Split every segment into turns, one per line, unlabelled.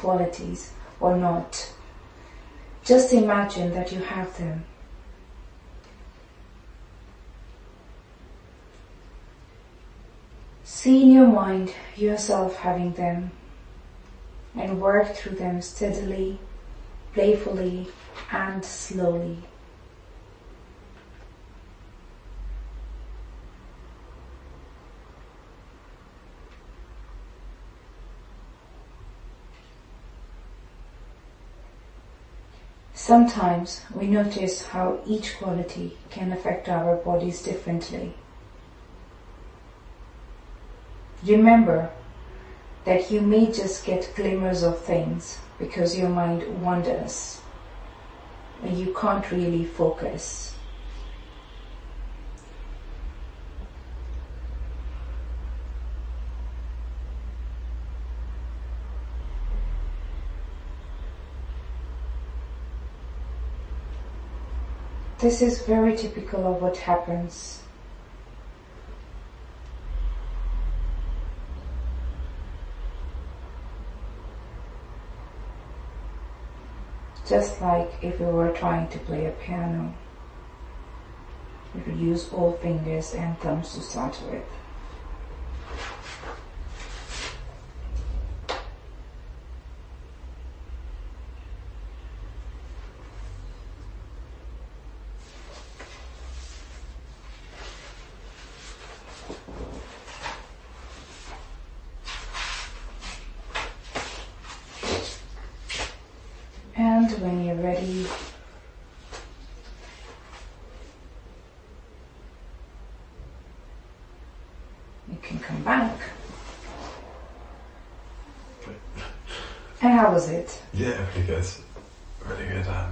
qualities or not. Just imagine that you have them. See in your mind yourself having them and work through them steadily, playfully and slowly. Sometimes we notice how each quality can affect our bodies differently. Remember that you may just get glimmers of things because your mind wanders and you can't really focus. This is very typical of what happens. Just like if we were trying to play a piano, we would use all fingers and thumbs to start with. And when you're ready, you can come back. And how was it?
Yeah, really good. Really good.
How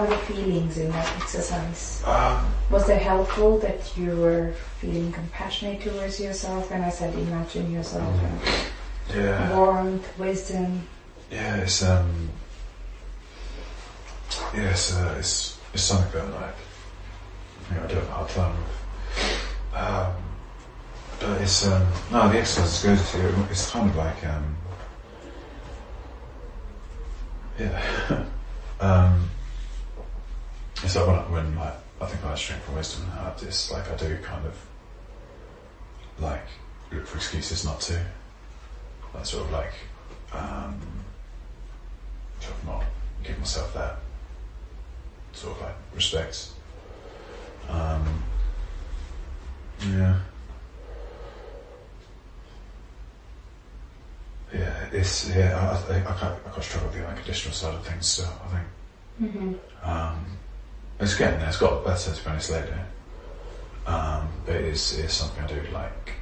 were the feelings in that exercise? Was it helpful that you were feeling compassionate towards yourself? And I said, imagine yourself.
Yeah.
Warmth, wisdom.
Yeah, it's something that like I do have a hard time with. But it's no, the exercise is good. It's kind of like it's like when like I think I have strength and wisdom and I just like I do kind of like look for excuses not to. Like sort of like sort of not give myself that sort of like respect. I quite struggle with the unconditional side of things still, I think. Mm-hmm. It's getting there, it's got better to be honest lately. But it is something I do like.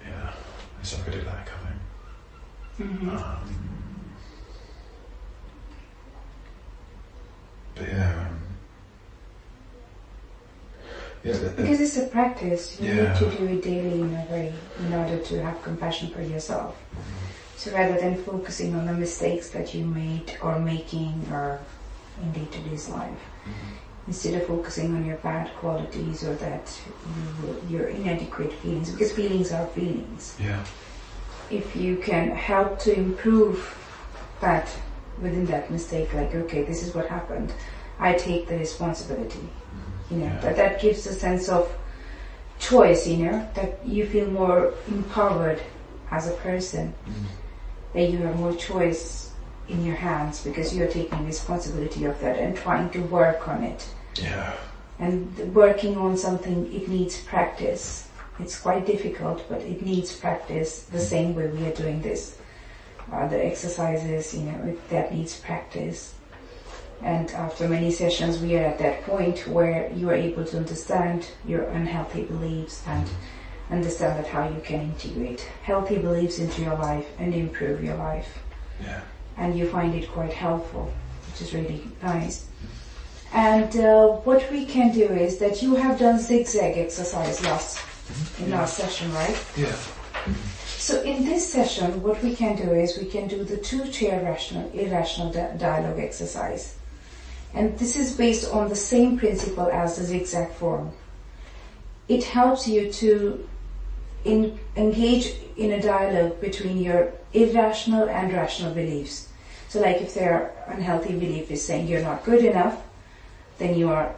Yeah, it's something I do like, I think. Mm-hmm. But
because it's a practice, you need to do it daily in a way in order to have compassion for yourself. Mm-hmm. So rather than focusing on the mistakes that you made or making or in day-to-day life, instead of focusing on your bad qualities or that your inadequate feelings, because feelings are feelings.
Yeah.
If you can help to improve that within that mistake, like, okay, this is what happened, I take the responsibility. That gives a sense of choice, that you feel more empowered as a person, that you have more choice in your hands because you're taking responsibility of that and trying to work on it.
Yeah.
And working on something, it needs practice. It's quite difficult, but it needs practice the same way we are doing this. The exercises, that needs practice. And after many sessions, we are at that point where you are able to understand your unhealthy beliefs and understand that how you can integrate healthy beliefs into your life and improve your life.
Yeah.
And you find it quite helpful, which is really nice. And what we can do is that you have done zigzag exercise last session, right?
Yeah.
So in this session, what we can do is we can do the two-chair irrational dialogue exercise. And this is based on the same principle as the zigzag form. It helps you to engage in a dialogue between your irrational and rational beliefs. So like if their unhealthy belief is saying you're not good enough, then you are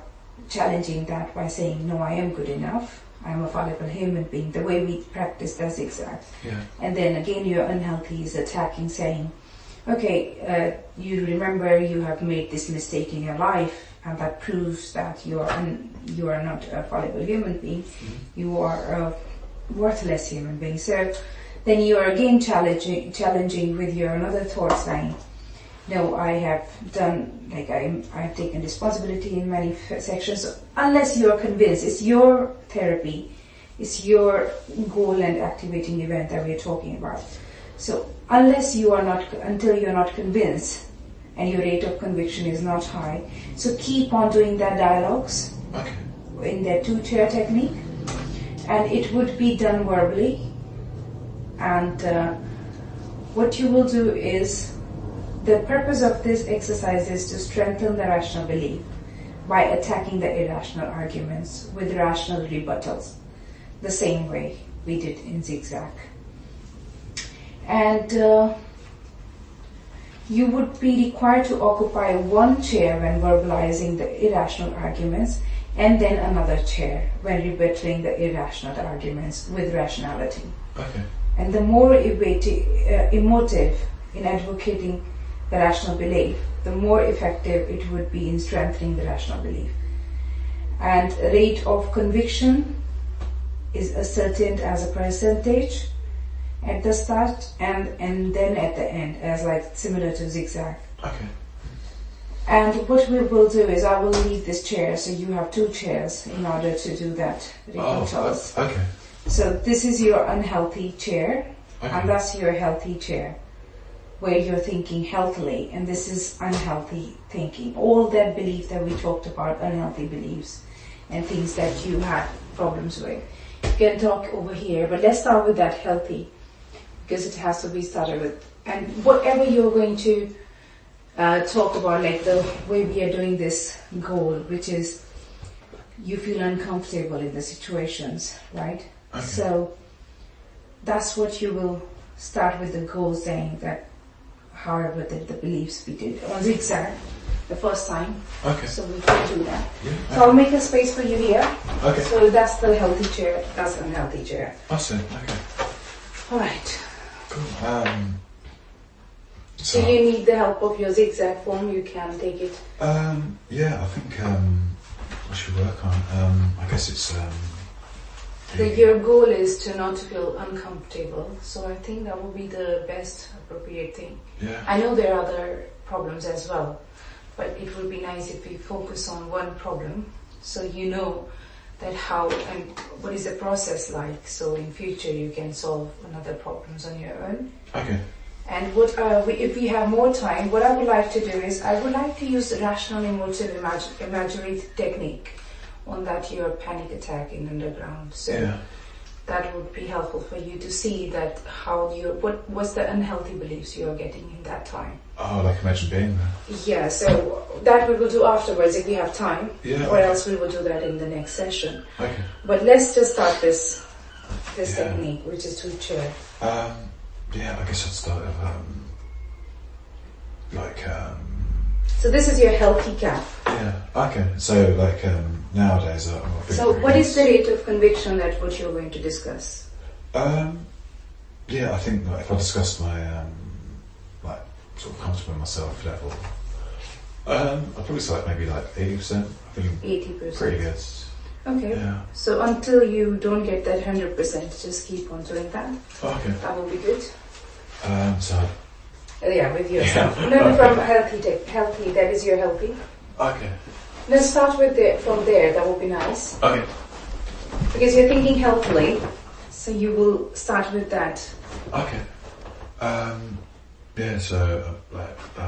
challenging that by saying, no, I am good enough. I'm a fallible human being, the way we practice the zigzag.
Yeah.
And then again, your unhealthy is attacking, saying, okay, you remember you have made this mistake in your life, and that proves that you are not a fallible human being. You are a worthless human being. So then you are again challenging with your another thought, saying, no, I have done, like I have taken responsibility in many sections. So unless you are convinced, it's your therapy, it's your goal and activating event that we are talking about. So until you're not convinced, and your rate of conviction is not high, so keep on doing that dialogues in that 2-chair technique, and it would be done verbally. And what you will do is, the purpose of this exercise is to strengthen the rational belief by attacking the irrational arguments with rational rebuttals, the same way we did in zigzag. And you would be required to occupy one chair when verbalizing the irrational arguments, and then another chair when rebuttaling the irrational arguments with rationality.
Okay.
And the more emotive in advocating the rational belief, the more effective it would be in strengthening the rational belief. And rate of conviction is ascertained as a percentage at the start and then at the end, as like similar to zigzag.
Okay.
And what we will do is, I will leave this chair, so you have 2 chairs in order to do that rebuttals.
Okay.
So this is your unhealthy chair,
Okay.
and that's your healthy chair, where you're thinking healthily, and this is unhealthy thinking. All that belief that we talked about, unhealthy beliefs and things that you had problems with. You can talk over here, but let's start with that healthy, because it has to be started with. And whatever you're going to talk about, like the way we are doing this goal, which is you feel uncomfortable in the situations, right?
Okay.
So that's what you will start with the goal, saying that however the beliefs we did on zigzag the first time.
Okay.
So we can do that.
Yeah.
So I'll make a space for you here.
Okay.
So that's the healthy chair, that's the unhealthy chair.
Awesome. Okay.
Alright.
Cool.
So you need the help of your zigzag form, you can take it.
Yeah, I think I should work on. I guess it's.
Your goal is to not feel uncomfortable, so I think that will be the best appropriate thing.
Yeah.
I know there are other problems as well, but it would be nice if we focus on one problem, so you know that how and what is the process like, so in future you can solve another problems on your own.
Okay.
And if we have more time, what I would like to do is, I would like to use the rational emotive imagery technique on that your panic attack in underground. So
Yeah.
that would be helpful for you to see that how what's the unhealthy beliefs you are getting in that time.
Oh, like imagine being there.
Yeah, so that we will do afterwards if we have time,
Yeah.
or else we will do that in the next session.
Okay.
But let's just start this
Yeah.
technique, which is 2-chair.
Yeah, I guess I'd start with
So this is your healthy cap.
yeah. Okay. So nowadays I'm a big
So what is the rate of conviction that what you're going to discuss?
Yeah, I think that if I discuss my sort of comfortable with myself level, I'd probably say maybe 80%. I think
80%.
pretty good.
Okay.
Yeah.
So until you don't get that 100%, just keep on doing that.
Okay.
That will be good.
So
Yeah, with yourself.
Yeah.
No,
Okay.
from healthy. That is your healthy.
okay.
Let's start with from there. That will be nice
Okay.
because you're thinking healthily. So you will start with that.
Okay. Yeah. So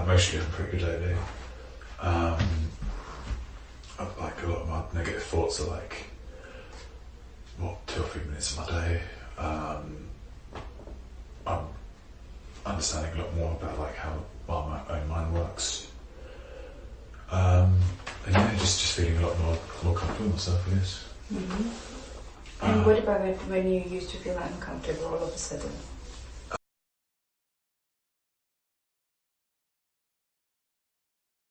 mostly I'm pretty good lately. A lot of my negative thoughts are 2 or 3 minutes of my day. I'm understanding a lot more about how well my own mind works. And yeah, just feeling a lot more comfortable with myself, I guess.
Mm-hmm. And what about it when you used to feel uncomfortable all of a sudden?